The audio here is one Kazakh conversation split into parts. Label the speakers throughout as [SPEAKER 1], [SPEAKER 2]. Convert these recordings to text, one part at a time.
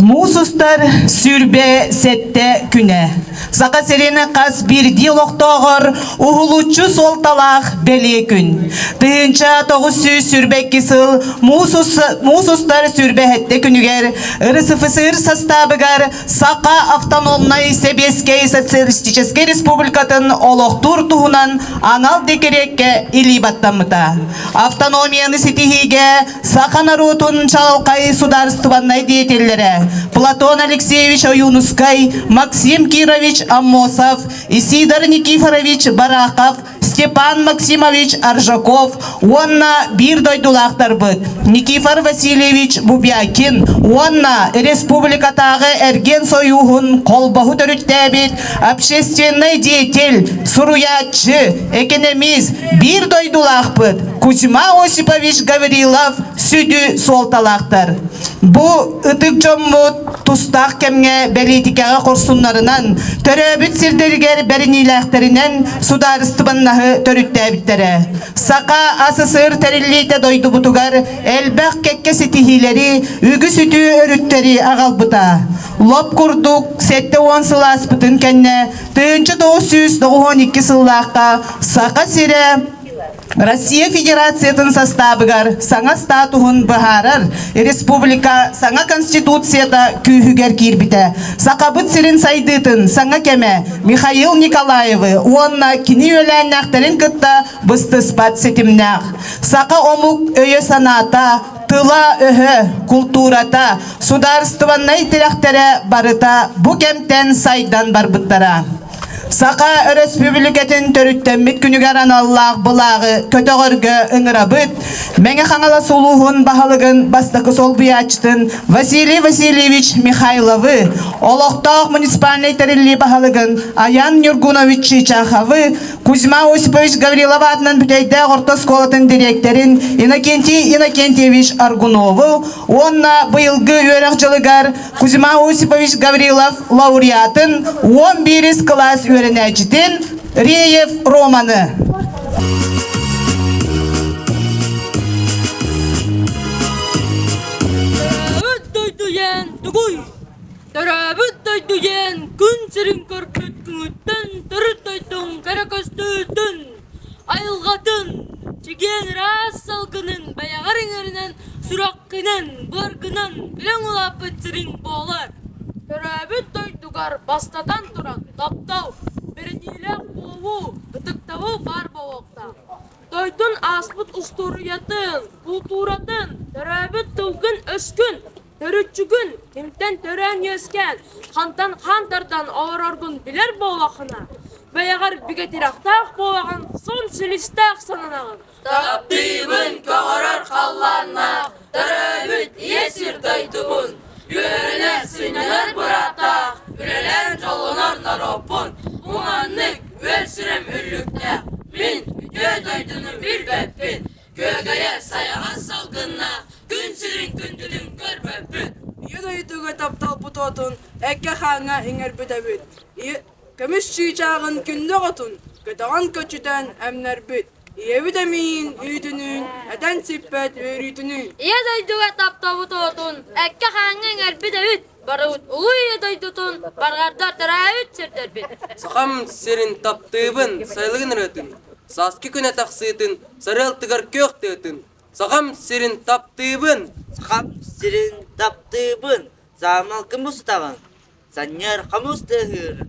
[SPEAKER 1] Musustar sürbe sette küne. Saka serene kas bir diyalogtağır uhuluçu soltalaq beli gün. Tığınça 900 sürbek kısıl musustar sürbe hette günüger. РСФСР составыгар Сака автономной Себескей социалистической республикатын олохтур туһунан анал декерекке илибаттамыта. Автономияны сетихиге Сака народун чалкай сударствованной деятельлері Платон Алексеевич Аюнускай, Максим Кирович Аммосов, Исидор Никифорович Барахов, Степан Максимович Аржаков, онна бир дойдулақтар бұд. Никифор Васильевич Бубякин, онна республикатағы әрген союғын қолбаху түріттәбет, общественный деятель, суруятчы, экономист, бир дойдулақ бұд. Кузьма Осипович Гаврилов сүді солталақтар. Бұ ытык жоммут тустақ кемге бәлетикаға қорсунларынан, төрөбіт сирдергер бәріниләқтерінен сударыстыбаннағы төріттәбіттері. Сақа АССР тәрілейті дойду бұтугар, әлбәқ кәкке сетихилері, үгі сүті өріттері ағалбыта. Лоп күрдік, сәтті 10 сылас бұтын кәнне, 1992 сыллаққа Сақа сире Россия Федерациятын составыгар саңа статуын бұхарар, республика саңа конституцияда күйігер кирбіті. Сақабыт сирин сайдытын саңа кеме Михаил Николаевы, онна кини өлән нәқтәрін күтті бұсты спат сетімнәқ. Сақа омук өйе саната, тыла өһі, культурата, сударстваннай тірәқтері барыта, бұ кемтен сайдан барбыттара. Сақа республикатын төріттенбет күнігеран Аллах бұлағы көтіғырғы ұңырабыт, мәңі қаңала сұлуғын бағалығын бастықы сол бұячтын Василий Васильевич Михайловы, Олықтақ муниципальный тәрілі бағалығын Аян Нюргунович Чичаховы, Кузьма Осипович Гаврилов атынан бүтейді ғорта сколатын директорин Иннокентий Иннокентьевич Аргуновы, онна бұйылғы өріқ жылығар Кузьма Осипович Гаврилов лауреатын 11 класс Өрінәчітін Реев романы.
[SPEAKER 2] Төрәбіт дойдуен түгуй, төрәбіт дойдуен күн сірін көрпіт күңіттін, түріт дойдың кәрекөстүтін, айылғатын, чеген рас салғының баяғар еңерінен сүраққынан, бұларғынан білен ұлапыт сірін болар. Төрәбіт дойдугар бастатан тұран, таптау, бірінелек болу, бұтықтауы бар болуқта. Дойдың аспыт ұстұрыятын, культуратын, төрәбіт тұлғын өскін, төрітчігін, кемтен төрән өскен, қантан қантардан ауырарғын білер болуақына. Баяғар бігетірақтақ болуағын, сон сүлістақ сананағын.
[SPEAKER 3] Таптыйбын көғырар қалланақ, төрәбіт есір дойдымын. Yörene sünneler bıratak, ürelen jolunor naropun. Muğanlık ölsürem üllükte, min göğe doydunu bir beppin. Göğeye sayağa salgınla, gün sürün gündülün görböpün.
[SPEAKER 4] Yödoyduğu taptal putotun, ekke xana inger büdebüt. Kömüş çiğçağın günde otun, kötağın köçüden emner büt. Yevidemin üydünün, eden sippet öğrütünün.
[SPEAKER 2] Yödoyduğu taptal putotun, ekke xana inger büdebüt. Barut ulu yödoydutun, bargarda terayüt sirderbit.
[SPEAKER 5] Сақам серін таптыбын, сайлығын рөтін. Саскі күні тақсытын, сарыл тығар көк төтін. Сақам серін таптыбын.
[SPEAKER 6] Сақам серін таптыбын, замал кім ұстағын. Саннер қамыс тығыр,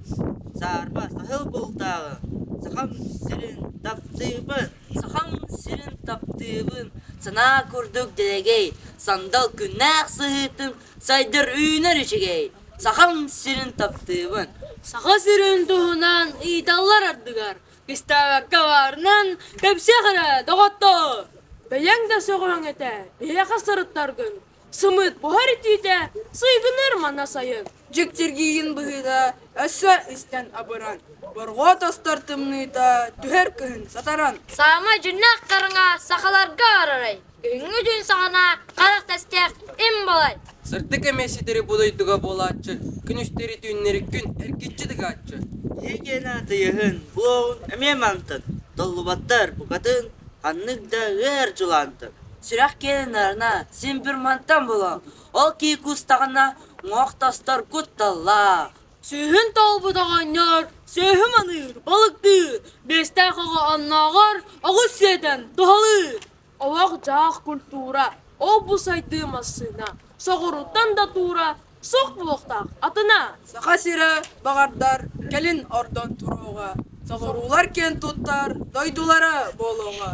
[SPEAKER 6] сарба сахыл бұлтағын. Сақам серін таптыбын.
[SPEAKER 3] Сахам сирин таптыбын, сана күрдік делегей. Сандал күннәқ сығытын, сайдыр үйінер ішігей. Сахам сирин таптыбын.
[SPEAKER 2] Сақа сирен туғынан идаллар ардыгар. Кестәвәкка барынан көпсе қыра доғатты. Бәйәң да соғырың әті, бейәқа сырыттаргын. Сымыт бұхар етейді, сыйғыныр мана сайын.
[SPEAKER 4] Жүктергейін бұғыда, өссі істен абыран. Борға тастартымныйда, түхер күхін сатаран.
[SPEAKER 2] Сама жүннәк қарыңа сақаларға арарай. Күңі дүн сағана қарақ тәстек ем балай.
[SPEAKER 5] Сыртық әмесетері бұдайдыға болатшы, күн үстері түйінері күн әркетчідігі атшы.
[SPEAKER 6] Егена тыйығын, бұлауын әме мантын. Толлубаттар бұқатын, қаннық да ғыр жылантын.
[SPEAKER 3] сүрәк келінарына симпирмантан болам. Ол кей кустағына мұқтастар күтталлақ.
[SPEAKER 2] Сөйін талбыдағаннар, сөйім аныр, балықты, бесті қаға аннағар, ағыз седен, дұғалы. Олақ жақ культура, ол бұл сайды масына, соғыруттан да тура, соқ бұлықтақ атына.
[SPEAKER 4] Сақа сире бағардар келін ордон тұруға. Соғырулар кен тұттар, дойдулары болуға.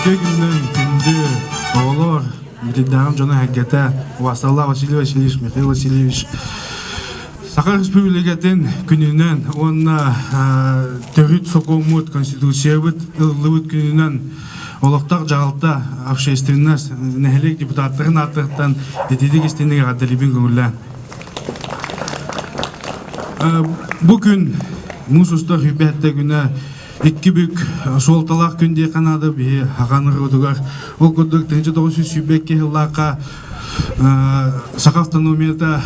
[SPEAKER 7] Iki günden günde oğlar müddeğim Jona Haggata Vasalla Vasiliy Vasilyevich Mikhail Vasilyevich Sakha Respublikaten gününden ona Törüt Sokomut Konstitutsiyabıt ıllıbıt gününden Олықтақ жағалта общественность нәхелек депутаттығын аттықтан етедік істенеге ғадалибін көңілі. Бұл күн мұсыстық үбәтті күні Икки бүк солталақ күнде қанады бе ағаныр өдігар. Ол күрдік 1900 сүйбекке ғылаққа Сақа автономията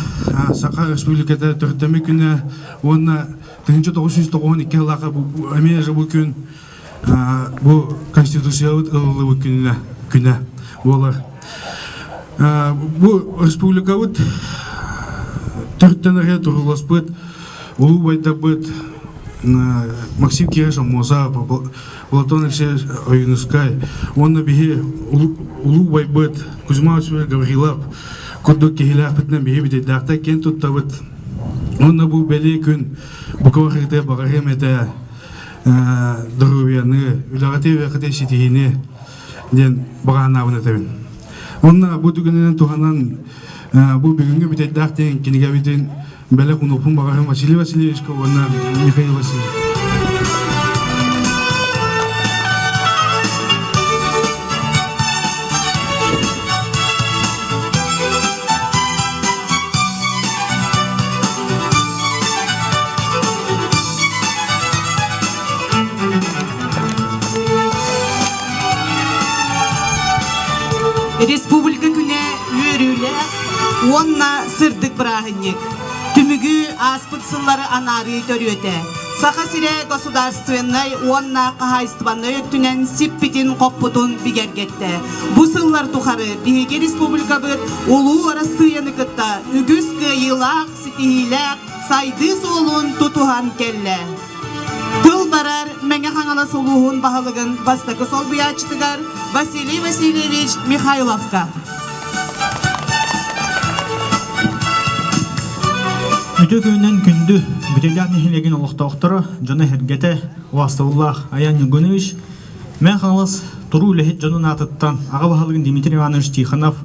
[SPEAKER 7] Сақа республикада түрттемі күні оны 1992 ғылаққа әмежі бұл күн бұл конституциялық ұлылы күні олар. Бұл республикауыт түрттенерге тұрылас бұд, ұлы байда бұд, Максим Кирашев Моза, Платон Алексеевич Оюнускай, он на беге улу байбыт, Кузьма Васильевич Гаврилов, Кодок Кихилях Петна беге бите дахта кен туттавыт, он на бу беле күн, Буковахырте Багарем это Дорубияны, Улагате Вехате Ситихине, ден Баганавын этевин. Он на бу түгенен туханан, бу бегенге бите дахтен кенеге битен Беле кунупун Багарем Василий Васильевич Кована Михаил Васильевич.
[SPEAKER 1] Республика күне үйрүле, онна сырдык брахынник. Түмүгү аспыт сыллары анары төрөте. Саха сире государственной, онна кахайстванной өттүнен сиппитин коппутун бигергетте. Бу сыллар тухары биге республика быт улуу арасыяны кытта үгүс кыйылак, ситихилек, сайды солун тутухан келле. Тыл барар мәңе хаңала солуғын бағалығын бастықы сол бұячытығар Василий Васильевич Михайловка.
[SPEAKER 8] Өте көннен күнді бүтелер нехелеген олықтауқтыры Жона Хергете Уастауллах Аян Югонович мен қалас тұру үлехет жонын атыттан аға бағалығын Дмитрий Иванович Тихонов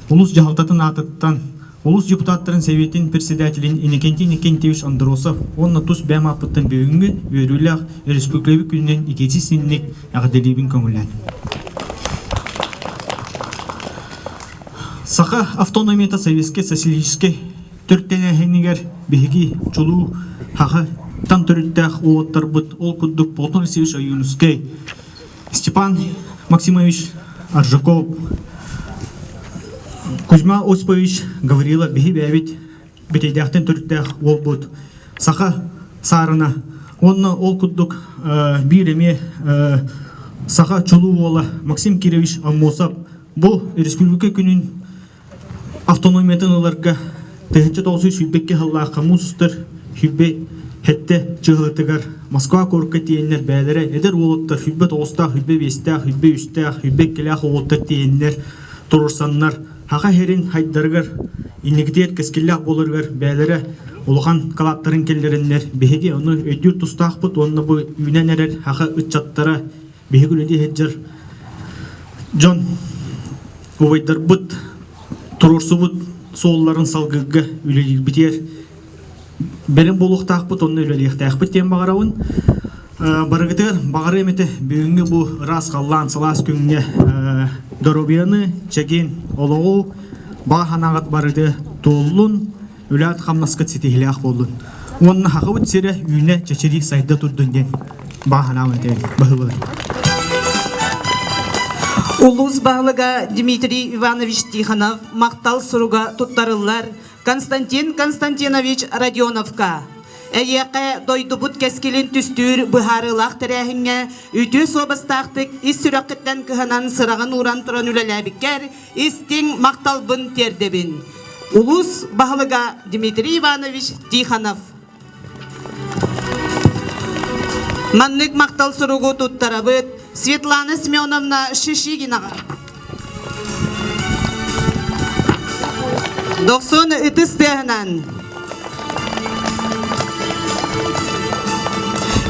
[SPEAKER 8] улус жағалтатын атыттан улус депутаттарын Советін председателин Иннокентий Никентьевич Андросов онна тус бәм апыттан бөгінгі өріліғ республикалары күнінен икети синник ағаделебін көңілен. Саха автономията Советский социалистический түрттен әхенігер беги чулу хақы тан түрттәқ олаттар бұд ол күддік Платон Алексеевич Оюнский, Степан Максимович Аржаков, Кузьма Осипович Гаврилов беги бәвит бетейдәқтен түрттәқ ол бұд. Саха сарына онны ол күддік биреме Саха чулу ола Максим Кирович Аммосов бұл республика күнін автономиятын оларға Тәхінші тоғысы сүйбекке халлаға қамусыстыр, хүббе хетте чығытығар, Москва көркі тейінлер бәлері, әдір олыттыр, хүббе тоғыстақ, хүббе бестақ, хүббе үстақ, хүббе келақ олыттыр тейінлер, тұрырсанлар, хаға херін хайдарғар, иннегдер кәскеллақ болырғар бәлері, олған қалаттарын келдерінлер, беге оны өйдір тұстақ бұд, онына бұл үйнен әрер, хаға үтчаттара, беге үледі хеджір, Джон Увайдар бұд, тұрырсы бұд, солларын салгыгы үлелер бітер. Бәрін болуқтақ бұд, оны үлелектәқ біттен бағарауын. Барығытығыр, бағары әметі бүгінгі бұл рас қаллан салас күніне Доробияны, Чеген, Олоғу, бағанағат барыды толын, үләт қамнасқыт сетегілі ақ болын. Оның хақы өтсері үйіне чәчері сайды тұрдыңден бағанағын тәйін бағылы.
[SPEAKER 1] Улус бағлыға Дмитрий Иванович Тихонов мақтал сұруға тұттарылар Константин Константинович Родионовка. Әйеқе дойдубут кескелин түстүр бұхарылақ тірәхіңе үті собастақтық ис сүрәқіттен кіханан сырағын уран тұран үләләбіккер истің мақталбын тердебін. Улус бағылыға Дмитрий Иванович Тихонов. Маннык мақтал сұруғу тұттарабыт Светлана Семеновна Шишигинаға. 90 үтіс тәғінен.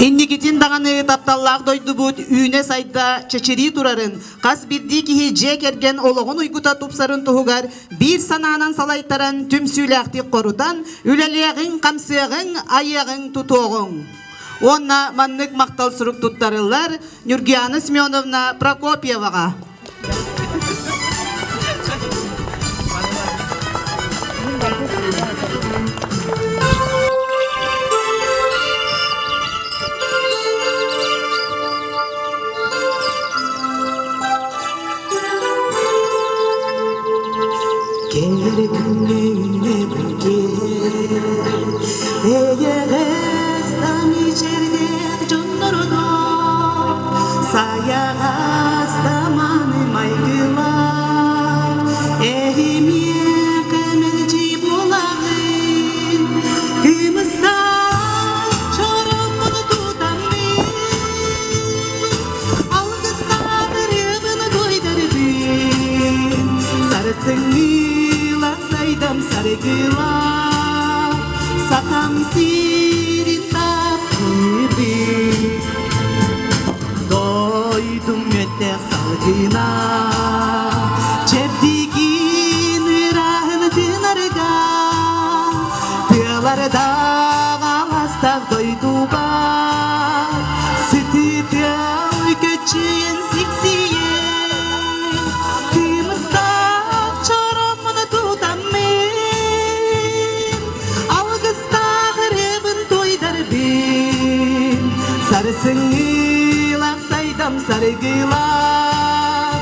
[SPEAKER 1] Инникетин дағаны тапталлақ дойды бұд үйіне сайда чечери турарын, қас бірді кихи жек ерген олығын ұйгута тупсарын тұғығар, бір сананан салайтаран түмсүйләқті қорутан, үләлеғін, қамсығын, аяғын тұтуғын. Онна маннык мақтал сұрук тұттарылар Нюргияна Семеновна Прокопьеваға. Sakam sirin tapıbi doydum öte salgına çepdigin rahını dinarga tığlarda galastak doyduba sütütüv köçün siksiye kımıstak çoramını tutamın sarısıngilah saydam sarıgilah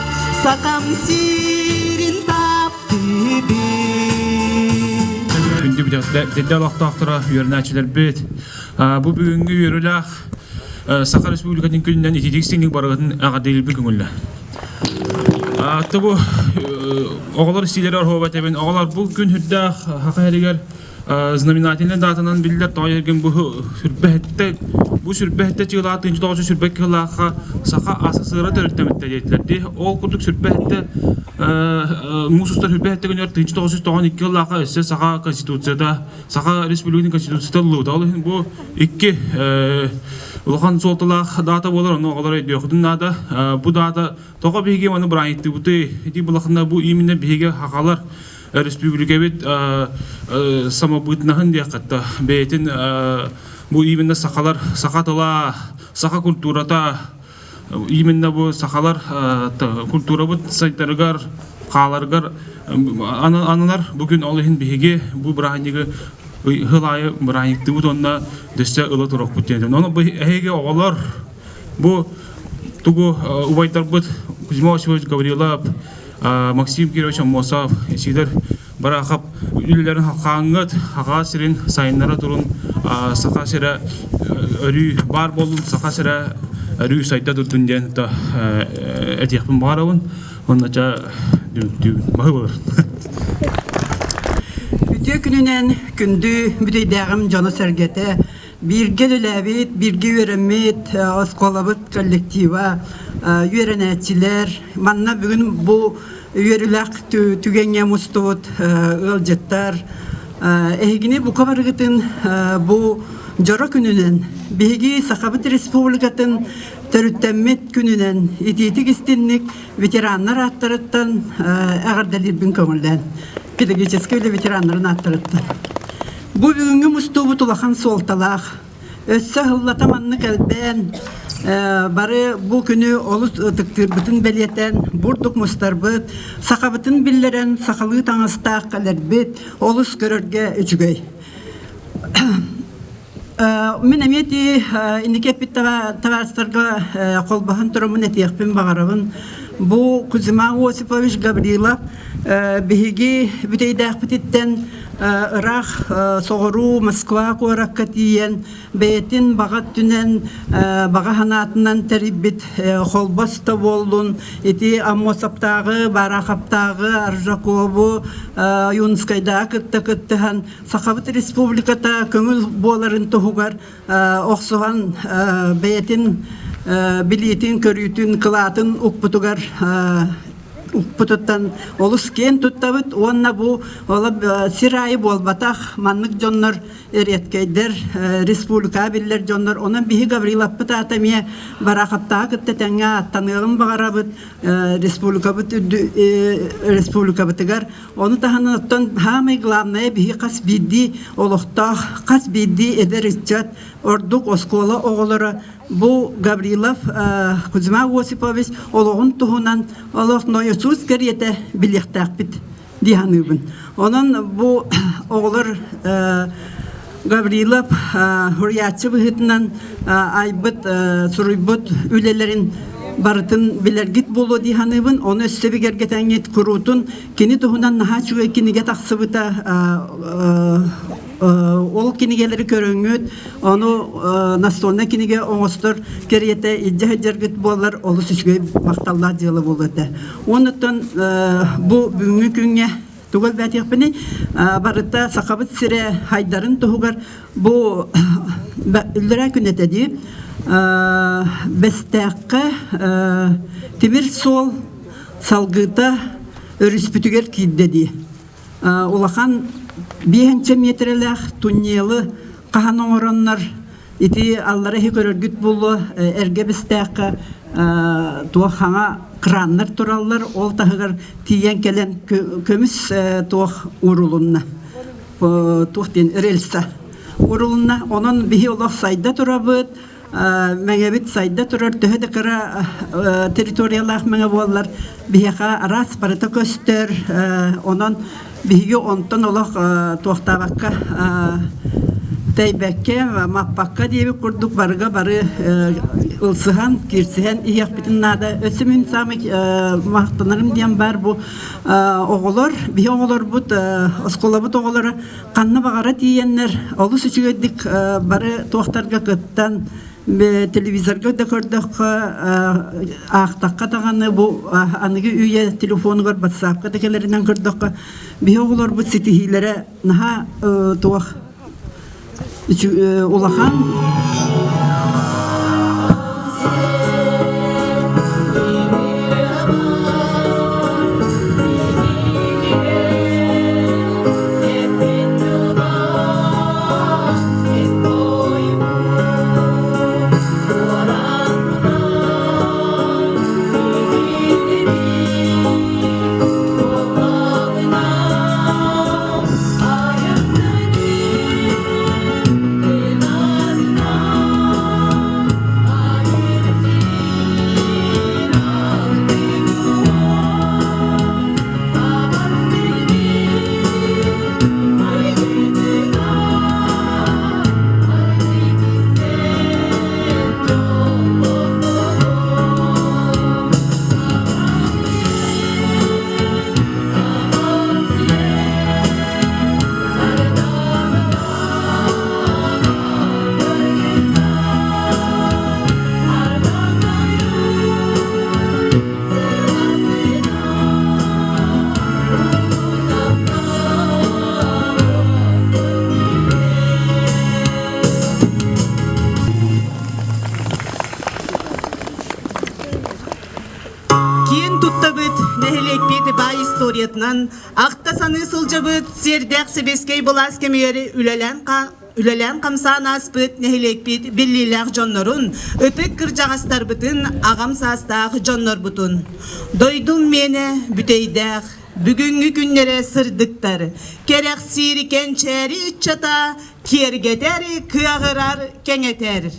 [SPEAKER 1] sakam sirin taptibi.
[SPEAKER 9] Gündü bir de laqtaqtıra yörnəçilər bit. Bu bugünkü yörülək Saqa Respublikasının günündən itidiksizlik barğının ağadıyıl bir günüllä. Tabu oğlar istiləri arhobat ebin. Oğlar bu gün hüddəq haqa həligar знаменательный датанан билдер тойерген bu sürbehte çıgılağı tınçı doğusu sürbek kılağı saqa asasıra törüktemette deyitlerdi. Ol kurduk sürbehte mususlar sürbehte günler tınçı doğusu doğan iki kılağı ise saqa konstitutsiyada saqa Respublikasının konstitutsiyada lüda. Bu iki Улахан солталах дата болар, но олар өйдіоқтың дата. Bu data тоға бейге маны бұран етті. Бұты бұлақында bu именно бейге хақалар Республика бет самобытнахын дейқатта. Бейтін bu именно сақалар, сақатыла, сақа культурата, именно bu сақалар культура бұд сайттарығар, қаларғар, аналар бүгін олығын бейге bu бұрағынығы hılaya bıraktığı bu donda deste ıla turak bütünüydü. Onu bu hege oğlar bu tuğu uvaytar bud Kuzma Vasilievich Gavrilov, Maksim Kirovich Amosov esiler bırakıp ülülerin hakkağınıt haqa sirin sayınlara durun saqa sira örü bar bolun saqa sira örü sayda durdun diyen da etiyakpın bağıravın onunca bahı olur.
[SPEAKER 10] Gününen gündü müdeydağım canı sergete birge lülebit, birge öğrenmet, oskolabıt kollektiva, öğrenetçiler. Manna bugün bu öğrülak tügenge mustut, ılcıttar. Ehgini bu kabargıtın bu jora gününen, bihigi Sakabıt Respublikatın törüttemmet gününen, ititik istinlik veteranlar attarıttan ağırdalir bin kömürden. Pedagogический ветеранların attırıttı. Bu bugünkü mustubu tulahan soltalaq. Össe hıllatamanlık elben, bari bu günü olus tıktırбытын beliyeten, burduk mustarbıt, sakabıtın billeren, sakalığı tanıstaq kalerbet, olus görürge üçgöy. Мен әметі, индекеппет таварстарға қолбахан тұрымын әтияқпен бағарабын, бу Кузьма Осипович Гаврилов биһиги бүтейдәхпититтен Ирах соғыру Москва қораққа тиен бәйтін бағат түнен баға ханатынан тәріббет қолбаста болдың еті Аммосаптағы, Барахаптағы, Аржакову, Юнскайда күтті-күттіған Сақабыт Республиката көңіл боларын тұғығар оқсуған бәйтін билетин көрүтүн кылатын укпутугар укпутуттан олус кен туттабыт онна бу олап сирайы болбатах маннык жоннор эреткейдер республика биллер жоннор онан биһи Гаврилов пытатамия барахатта кыттетеңе аттаныгын багарабыт республика бытыгар оны таханаттан хамай главное биһи кас бидди олохтах кас бидди эдеричат ордук оскола оголора бу Гаврилов Кузьма Осипович ологун туһунан олох ноёсус керете билехтакпит диһаныбын. Онон бу оголор Гаврилов хурьятчы быһытынан айбыт суруйбут үлелерин барытын билергит болу диһаныбын. Оны өссөбигергетеңет курутун кини туһунан наха чуга киниге таксыбыта ол кинигелери көрөңөт, оны настолна киниге оңостор керете иджахаджаргыт болар, олы сүшгөй макталлар жылы болуды. Онуттан бу бүгүнкү күнгө тугал бәтиякпени барыта Сақабыт сире хайдарын тугар бу үлдөрә күнетеди бестәккә тимир сол салгыта өрүспүтүгер кийдеди. Улахан 5 метрлах туннелы каһан ороннар ити аллары көрөргүт болу эрге бестәккә туахаңа краннар тураллар ол тахыгар тиен келен көмүс туах урулунна тухтен рельса урулунна онон бихи олох сайда турабыт мәңәбит сайда турар төһәдә кара территориялах мәңә боллар бихака арас барыта көстер онон биһиге онтон олох туахтабакка тәйбәккә маппакка диебе курдук барга бары ылсыхан кирсеһен иякпитин нада өсүмүн самы мактанырым диен бар бу оголор би оголор бут осколабыт оголора канны багара тиеннер олус үчүгөдик бары туактарга кыттан телевизорга да көрдөх ахтакка таганы бу аныгы үйе телефонгор WhatsApp-ка текелеринен көрдөх би оголор бут ситихилере наха туах улахан
[SPEAKER 1] Ақтасаны сылжабыт сердек себескей булас кемері үлелен қамсан аспыт нехелекпит биллилях жоннорун өтік кыржағастар бұтын ағам састақ жоннор бұтын. Дойдум мені бүтейдәқ бүгінгі күннері сырдықтар керек сирикен чәри үтчата кергетер кыағырар кеңетер.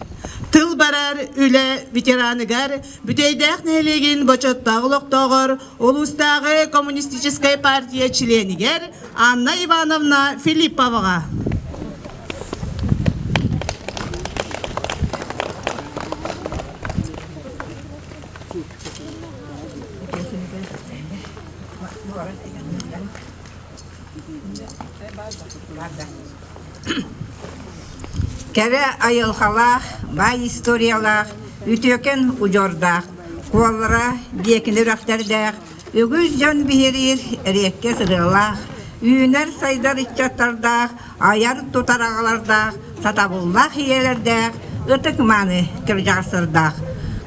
[SPEAKER 1] Тыл барар үле ветераныгар бүтейдәк нәлеген бочоттағылық тоғыр Улустағы коммунистической партия членигер Анна Ивановна Филипповаға.
[SPEAKER 11] Кәрі айылхалақ, бай историялақ, үтөкен ұжордақ, қолыра декінір ақтардақ, үгіз жан бейерер рекке сырылақ, үйінер сайдар итчаттардақ, аяр тұтарағалардақ, сатабыллақ иелердақ, ытық маны кіржағсырдақ.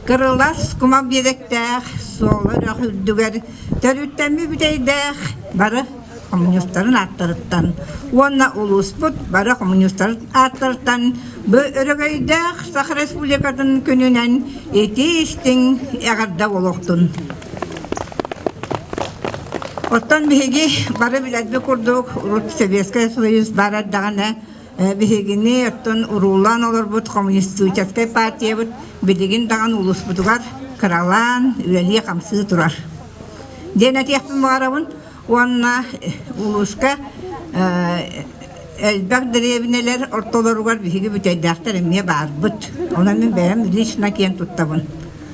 [SPEAKER 11] Кырылас кума беректақ, солы рөхүрдүгер, төрүттәмі бүтейдақ, бары коммунисттарын аттырыттан. Онна улуспут бары коммунисттарын аттырыттан. Бу өрөгөйдақ Сақ Республикатын күнінен еті істің әғарда олуқтын. Оттан бігеге бары біләдбі күрдік, Урут Советская Союз бараддағана бігегіне оттан урулан олар бұд, коммунистическая партия бұд, бідеген даған улуспутугар кыралан, үләлі қамсы тұрар. Ден әтияқпын бағарабын, онна улуска әлбәқ дәребінелер ортоларугар бігеге бүтәйдәқтар әмме бар бұд. Она мен бәрім лично кен тұттабын.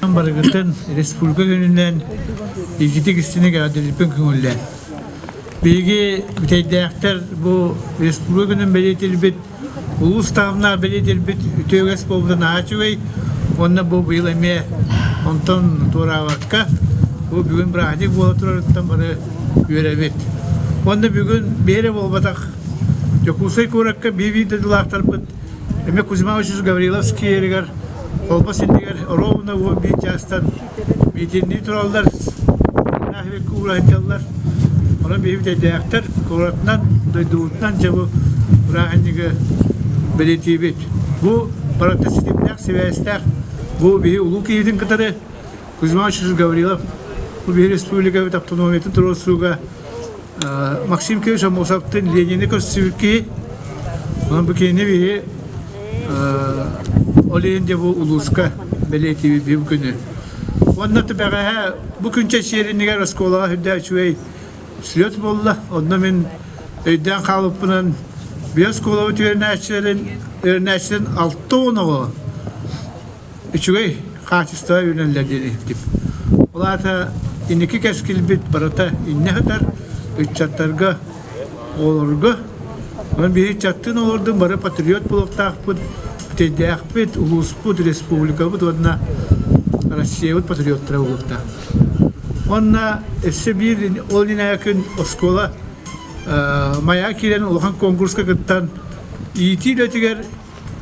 [SPEAKER 12] Барыгытын республика күнінен егітік істінеге әділіппен күңілден. Беге бүтәйдәқтар бұл республика күнін бәлетелбет, улус тағымна бәлетелбет үтөгәс болудан ачуай, онна бұл бұйыл әме онтон тураваққа, бұл бүгін бірағадек бола тұрарыттан бары үйерәбет. Онда бүгін бері болбатақ, Жокусай көрәкка бейбейді дылақтар бұд, әме Кузьмович Гавриловский ерігер, Колпа сендегер ровно во битястан битинди туралдар нахве курайталлар ора бевде дактар коратнан дойдуутнан жабы раханниге белетибет бу паратаситимнак севестер бу би улуу кийдин катары Кузьмович Гаврилов бу би республика автономиятын туросуга Максим Кевич Амосовтын Ленинни көрсүрки анан бу кийини би Олейінде бұл ұлысқа бәлетейі бейім күні. Оннаты бәғаға бүкінче шерінігер осколаға хүдді әчуей сүлет болла. Онна мен өйден қалыппынан бей осколаға өрнәшілін 6 оңығы. Үчугей қатыстыға өрнәлерден ектіп. Олата инекі кәскілбет барата инне қатар үтчаттарға олырғы. Онын бейі чаттын олырдың бары патриот болуқтақ бұд. Тедяхпет, улуспут, республика, вот одна Россия, вот патриотра улута. Онна эсебир олина якын оскола мая кирен улхан конкурска кыттан ити лөтигер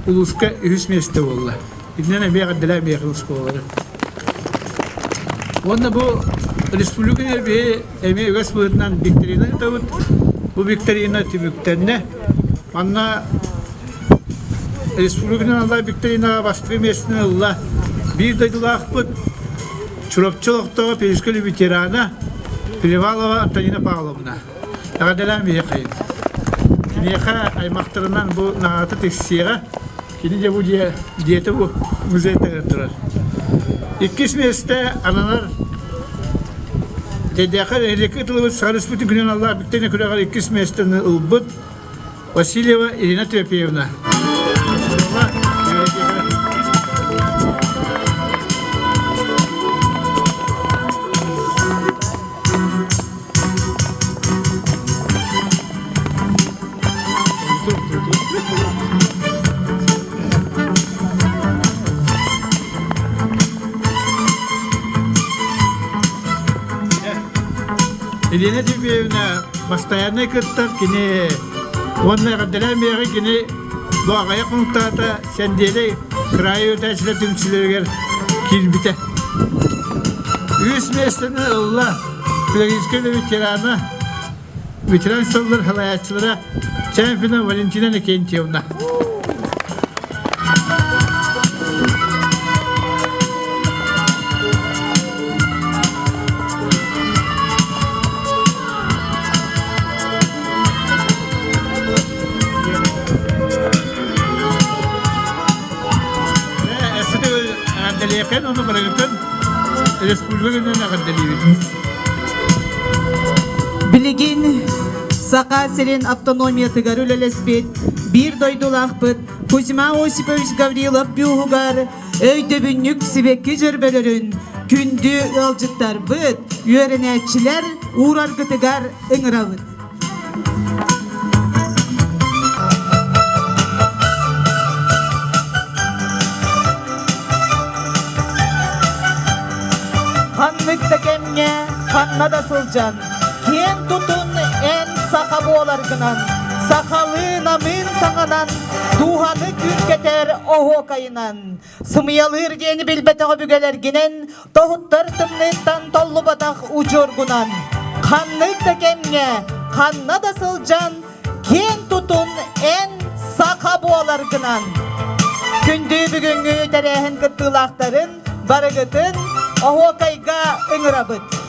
[SPEAKER 12] улуска үс месте болла. Иднен бега дела бега осколары. Онна бу республика бе эме гасбытнан викторина тавыт. Бу викторина тибүктенне. Анна Республиканың Алла Викторинаға бастығы месінің Алла бір дайдылақ бұд Чуропчылықтығы перескөлі ветерана Перевалова Антонина Павловна. Ағадалан бейе қайын. Кенеға аймақтарынан бұл нағаты тексиеға кені де бұл диеті бұл музейті тұрар. 2 месте аналар дедеқар әлекі тұлыбыд Сағарыс бұты күнен Алла Викторина күрағар 2 местені ұлбыд Васильева Ирина Трепеевна. Ирина Трепеевна постоянный кыттар кене онна гадалан бери кене Doğaya konutada sendeli krayı ötesine tümçülerger kilbite. Üst mesleğine Allah Plagizköy'de veteran sorular halayatçılara Çempina Valentina Nekentiyevna. Kan onu bırakın Respublika'nın akademisi.
[SPEAKER 1] Bilgin Saqa Seren Avtonomiyatı garülelespet bir doydulaqpıt Kuzma Osipovich Gavrilov Bühugar Öyde bünnük sibekki jörbelerün Kündü ılcıttar bıt, yörenetçiler uğrar gıtıgar ıngıravıt. Kanlıkta kemge, kanna da sılcan. Ken tutun en sakabu olargınan. Sakalı namın sağanan, duhanı kürketer oho kayınan. Sımıyalır diyeni bilbete bügelerginen, tohuttar tımlıktan tollu batak ucurgunan. Kanlıkta kemge, kanna da sılcan. Ken tutun en sakabu olargınan. Gündü bugünkü terehin kıttılakların, barıgıtın, oho kayga ıngırabıt.